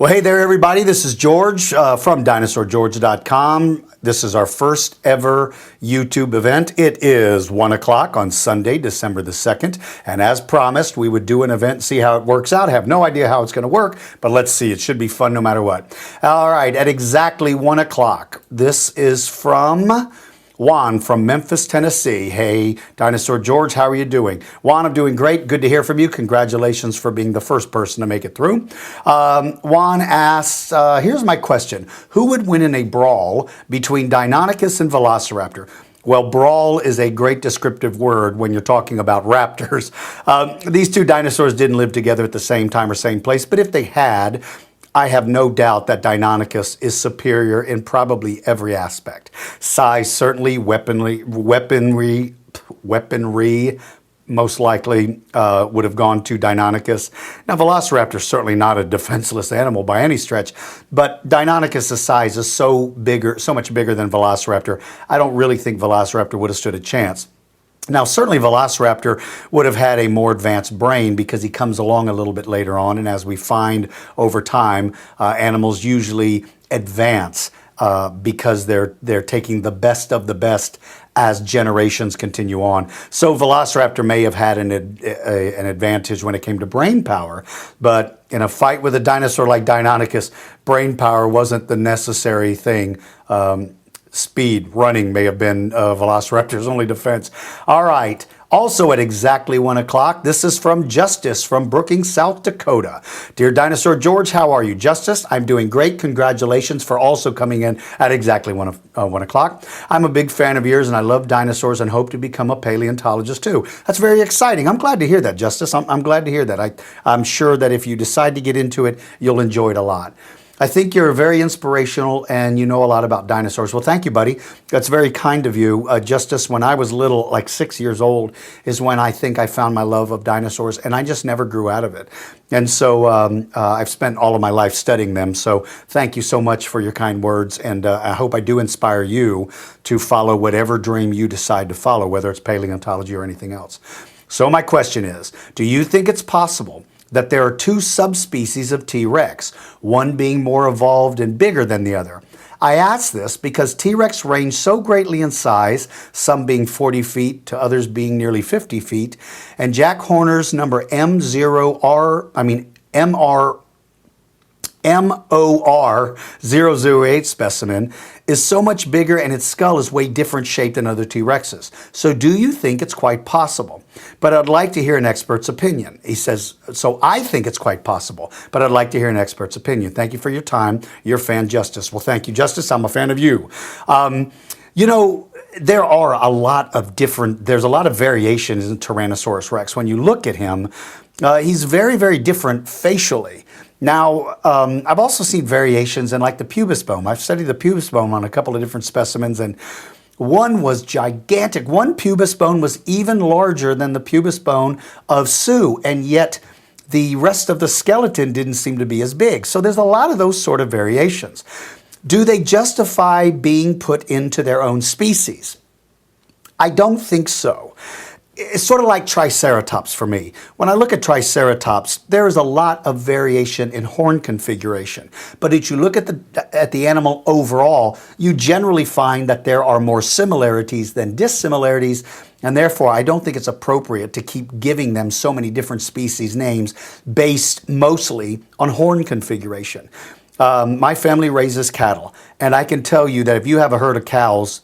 Well, hey there, everybody. This is George from dinosaurgeorge.com. This is our first ever YouTube event. It is 1 o'clock on Sunday, December the 2nd. And as promised, we would do an event and see how it works out. I have no idea how it's going to work, but let's see. It should be fun no matter what. All right, at exactly 1 o'clock, this is from Juan from Memphis, Tennessee. Hey, Dinosaur George, how are you doing? Juan, I'm doing great. Good to hear from you. Congratulations for being the first person to make it through. Juan asks, here's my question. Who would win in a brawl between Deinonychus and Velociraptor? Well, brawl is a great descriptive word when you're talking about raptors. These two dinosaurs didn't live together at the same time or same place, but if they had, I have no doubt that Deinonychus is superior in probably every aspect. Size, certainly. Weaponry most likely would have gone to Deinonychus. Now, Velociraptor is certainly not a defenseless animal by any stretch, but Deinonychus' size is so much bigger than Velociraptor. I don't really think Velociraptor would have stood a chance. Now, certainly Velociraptor would have had a more advanced brain because he comes along a little bit later on, and as we find over time, animals usually advance because they're taking the best of the best as generations continue on. So Velociraptor may have had an advantage when it came to brain power, but in a fight with a dinosaur like Deinonychus, brain power wasn't the necessary thing. Speed, running may have been Velociraptor's only defense. All right. Also at exactly 1 o'clock, this is from Justice from Brookings, South Dakota. Dear Dinosaur George, how are you? Justice, I'm doing great. Congratulations for also coming in at exactly 1 o'clock. I'm a big fan of yours and I love dinosaurs and hope to become a paleontologist too. That's very exciting. I'm glad to hear that, Justice. I'm glad to hear that. I'm sure that if you decide to get into it, you'll enjoy it a lot. I think you're very inspirational and you know a lot about dinosaurs. Well, thank you, buddy. That's very kind of you. Justice, when I was little, like 6 years old, is when I think I found my love of dinosaurs, and I just never grew out of it. And so I've spent all of my life studying them. So thank you so much for your kind words, and I hope I do inspire you to follow whatever dream you decide to follow, whether it's paleontology or anything else. So my question is, do you think it's possible that there are two subspecies of T-Rex, one being more evolved and bigger than the other? I ask this because T-Rex range so greatly in size, some being 40 feet to others being nearly 50 feet, and Jack Horner's number MOR008 specimen is so much bigger and its skull is way different shaped than other T-Rexes. So do you think it's quite possible? But I'd like to hear an expert's opinion. He says, so I think it's quite possible, but I'd like to hear an expert's opinion. Thank you for your time. Your fan, Justice. Well, thank you, Justice. I'm a fan of you. You know, there are a lot of there's a lot of variations in Tyrannosaurus Rex. When you look at him, he's very, very different facially. Now, I've also seen variations in like the pubis bone. I've studied the pubis bone on a couple of different specimens, and one was gigantic. One pubis bone was even larger than the pubis bone of Sue, and yet the rest of the skeleton didn't seem to be as big. So there's a lot of those sort of variations. Do they justify being put into their own species? I don't think so. It's sort of like Triceratops for me. When I look at Triceratops, there is a lot of variation in horn configuration. But if you look at the animal overall, you generally find that there are more similarities than dissimilarities, and therefore I don't think it's appropriate to keep giving them so many different species names based mostly on horn configuration. My family raises cattle, and I can tell you that if you have a herd of cows,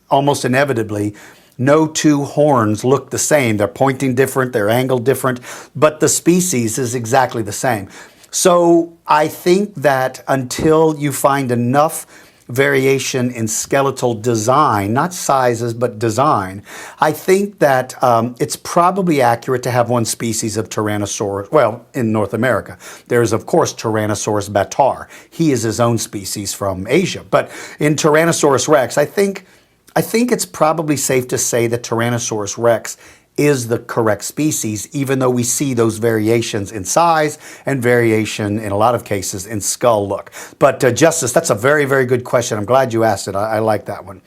almost inevitably, no two horns look the same. They're pointing different, they're angled different, but the species is exactly the same. So I think that until you find enough variation in skeletal design, not sizes, but design, I think that it's probably accurate to have one species of Tyrannosaurus, well, in North America. There's, of course, Tyrannosaurus bataar. He is his own species from Asia. But in Tyrannosaurus rex, I think it's probably safe to say that Tyrannosaurus rex is the correct species, even though we see those variations in size and variation, in a lot of cases, in skull look. But Justice, that's a very, very good question. I'm glad you asked it. I like that one.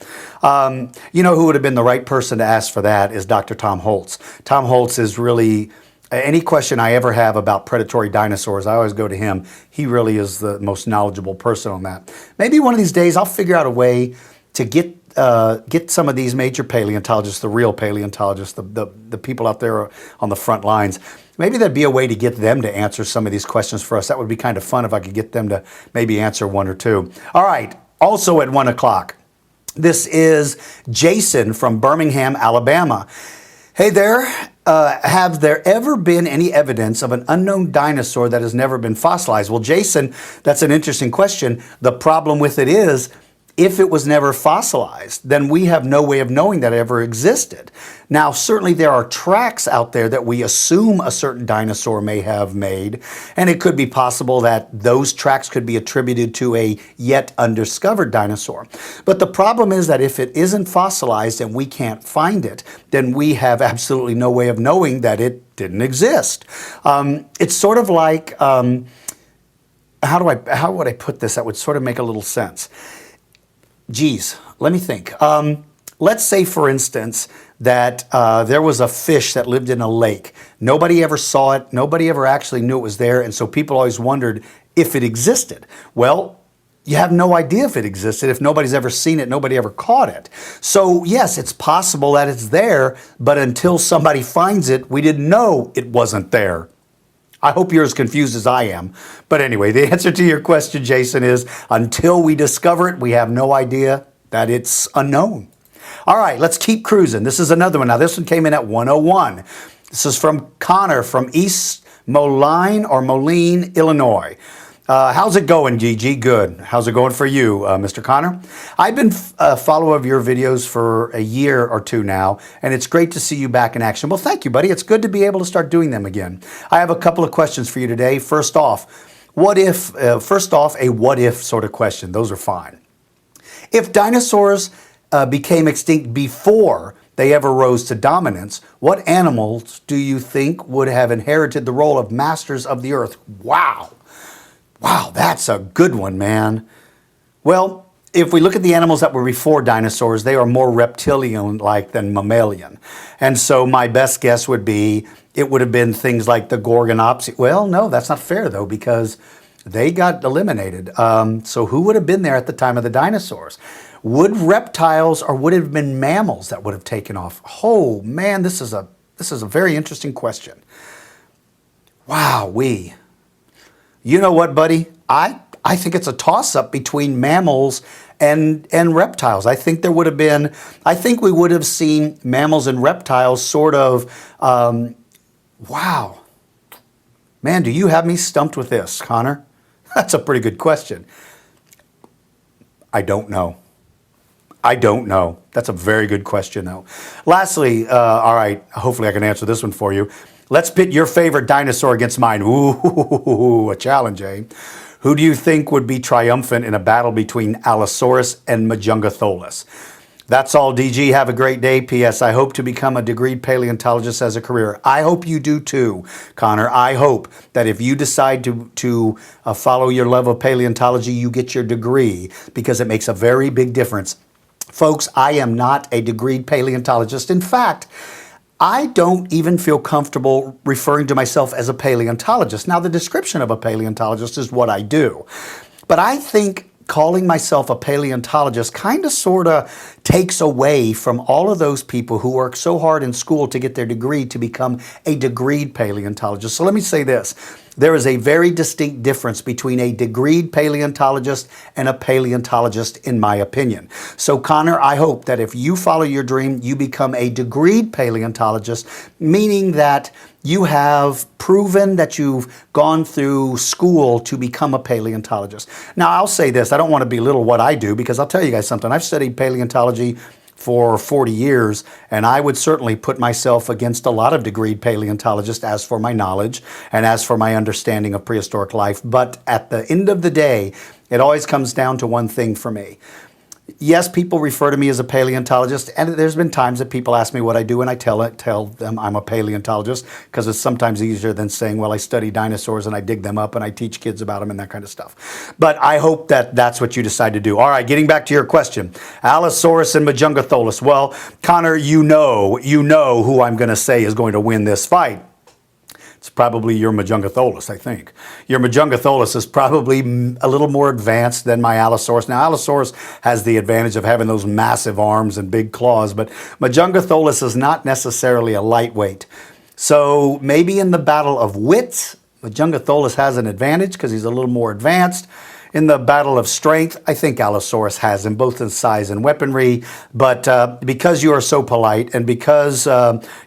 You know who would have been the right person to ask for that is Dr. Tom Holtz. Tom Holtz is really Any question I ever have about predatory dinosaurs, I always go to him. He really is the most knowledgeable person on that. Maybe one of these days I'll figure out a way to get some of these major paleontologists, the real paleontologists, the people out there on the front lines. Maybe there'd be a way to get them to answer some of these questions for us. That would be kind of fun if I could get them to maybe answer one or two. All right, also at 1 o'clock, this is Jason from Birmingham, Alabama. Hey there, have there ever been any evidence of an unknown dinosaur that has never been fossilized? Well, Jason, that's an interesting question. The problem with it is, if it was never fossilized, then we have no way of knowing that it ever existed. Now, certainly there are tracks out there that we assume a certain dinosaur may have made, and it could be possible that those tracks could be attributed to a yet undiscovered dinosaur. But the problem is that if it isn't fossilized and we can't find it, then we have absolutely no way of knowing that it didn't exist. It's sort of like, how would I put this that would sort of make a little sense? Geez, let me think. Let's say, for instance, that there was a fish that lived in a lake. Nobody ever saw it. Nobody ever actually knew it was there. And so people always wondered if it existed. Well, you have no idea if it existed. If nobody's ever seen it, nobody ever caught it. So yes, it's possible that it's there, but until somebody finds it, we didn't know it wasn't there. I hope you're as confused as I am. But anyway, the answer to your question, Jason, is until we discover it, we have no idea that it's unknown. All right, let's keep cruising. This is another one. Now, this one came in at 101. This is from Connor from East Moline, Illinois. How's it going, Gigi? Good. How's it going for you, Mr. Connor? I've been a follower of your videos for a year or two now, and it's great to see you back in action. Well, thank you, buddy. It's good to be able to start doing them again. I have a couple of questions for you today. First off, a what if sort of question. Those are fine. If dinosaurs became extinct before they ever rose to dominance, what animals do you think would have inherited the role of masters of the earth? Wow. Wow, that's a good one, man. Well, if we look at the animals that were before dinosaurs, they are more reptilian-like than mammalian. And so my best guess would be it would have been things like the Gorgonopsi. Well, no, that's not fair, though, because they got eliminated. So who would have been there at the time of the dinosaurs? Would reptiles or would it have been mammals that would have taken off? Oh, man, this is a very interesting question. Wow-wee. You know what, buddy? I think it's a toss-up between mammals and reptiles. I think we would have seen mammals and reptiles sort of, wow. Man, do you have me stumped with this, Connor? That's a pretty good question. I don't know. That's a very good question, though. Lastly, all right, hopefully I can answer this one for you. Let's pit your favorite dinosaur against mine. Ooh, a challenge, eh? Who do you think would be triumphant in a battle between Allosaurus and Majungatholus? That's all, DG. Have a great day. P.S. I hope to become a degreed paleontologist as a career. I hope you do too, Connor. I hope that if you decide to follow your love of paleontology, you get your degree, because it makes a very big difference. Folks, I am not a degreed paleontologist. In fact, I don't even feel comfortable referring to myself as a paleontologist. Now, the description of a paleontologist is what I do. But I think calling myself a paleontologist kind of sort of takes away from all of those people who work so hard in school to get their degree to become a degreed paleontologist. So let me say this. There is a very distinct difference between a degreed paleontologist and a paleontologist, in my opinion. So, Connor, I hope that if you follow your dream, you become a degreed paleontologist, meaning that you have proven that you've gone through school to become a paleontologist. Now, I'll say this. I don't want to belittle what I do, because I'll tell you guys something. I've studied paleontology for 40 years, and I would certainly put myself against a lot of degreed paleontologists as for my knowledge and as for my understanding of prehistoric life. But at the end of the day, it always comes down to one thing for me. Yes, people refer to me as a paleontologist, and there's been times that people ask me what I do, and I tell them I'm a paleontologist, because it's sometimes easier than saying, well, I study dinosaurs and I dig them up and I teach kids about them and that kind of stuff. But I hope that that's what you decide to do. All right, getting back to your question, Allosaurus and Majungatholus. Well, Connor, you know who I'm going to say is going to win this fight. It's probably your Majungatholus, I think. Your Majungatholus is probably a little more advanced than my Allosaurus. Now, Allosaurus has the advantage of having those massive arms and big claws, but Majungatholus is not necessarily a lightweight. So maybe in the battle of wits, Majungatholus has an advantage because he's a little more advanced. In the battle of strength, I think Allosaurus has him, both in size and weaponry. But because you are so polite and because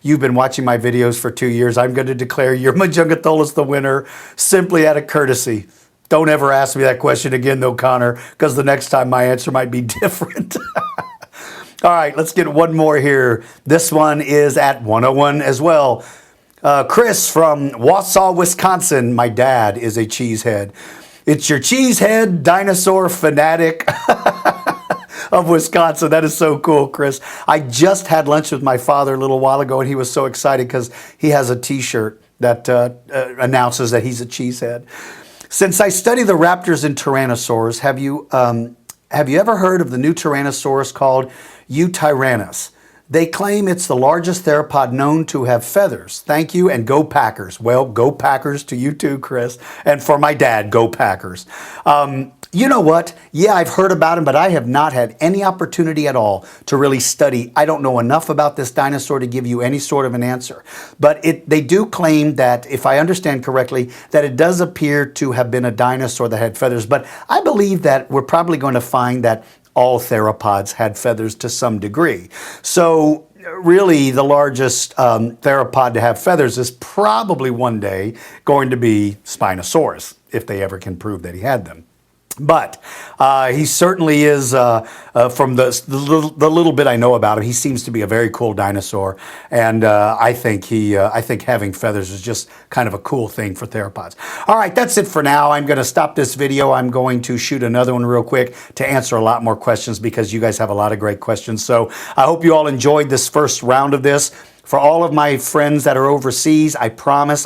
you've been watching my videos for 2 years, I'm going to declare your Majungatholus the winner simply out of courtesy. Don't ever ask me that question again, though, Connor, because the next time my answer might be different. All right, let's get one more here. This one is at 101 as well. Chris from Wausau, Wisconsin. My dad is a cheesehead. It's your cheesehead dinosaur fanatic of Wisconsin. That is so cool, Chris. I just had lunch with my father a little while ago, and he was so excited because he has a T-shirt that announces that he's a cheesehead. Since I study the raptors and tyrannosaurs, have you ever heard of the new Tyrannosaurus called Eutyrannus? They claim it's the largest theropod known to have feathers. Thank you, and go Packers. Well, go Packers to you too, Chris. And for my dad, go Packers. You know what? Yeah, I've heard about him, but I have not had any opportunity at all to really study. I don't know enough about this dinosaur to give you any sort of an answer. But they do claim that, if I understand correctly, that it does appear to have been a dinosaur that had feathers. But I believe that we're probably going to find that all theropods had feathers to some degree. So really the largest theropod to have feathers is probably one day going to be Spinosaurus, if they ever can prove that he had them. But he certainly is, from the little bit I know about him, he seems to be a very cool dinosaur. And I think having feathers is just kind of a cool thing for theropods. All right, that's it for now. I'm going to stop this video. I'm going to shoot another one real quick to answer a lot more questions because you guys have a lot of great questions. So I hope you all enjoyed this first round of this. For all of my friends that are overseas, I promise,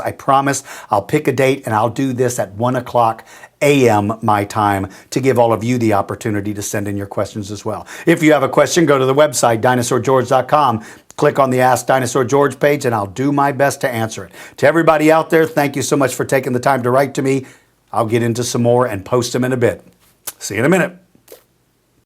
I'll pick a date and I'll do this at 1 o'clock a.m. my time to give all of you the opportunity to send in your questions as well. If you have a question, go to the website, dinosaurgeorge.com. Click on the Ask Dinosaur George page and I'll do my best to answer it. To everybody out there, thank you so much for taking the time to write to me. I'll get into some more and post them in a bit. See you in a minute.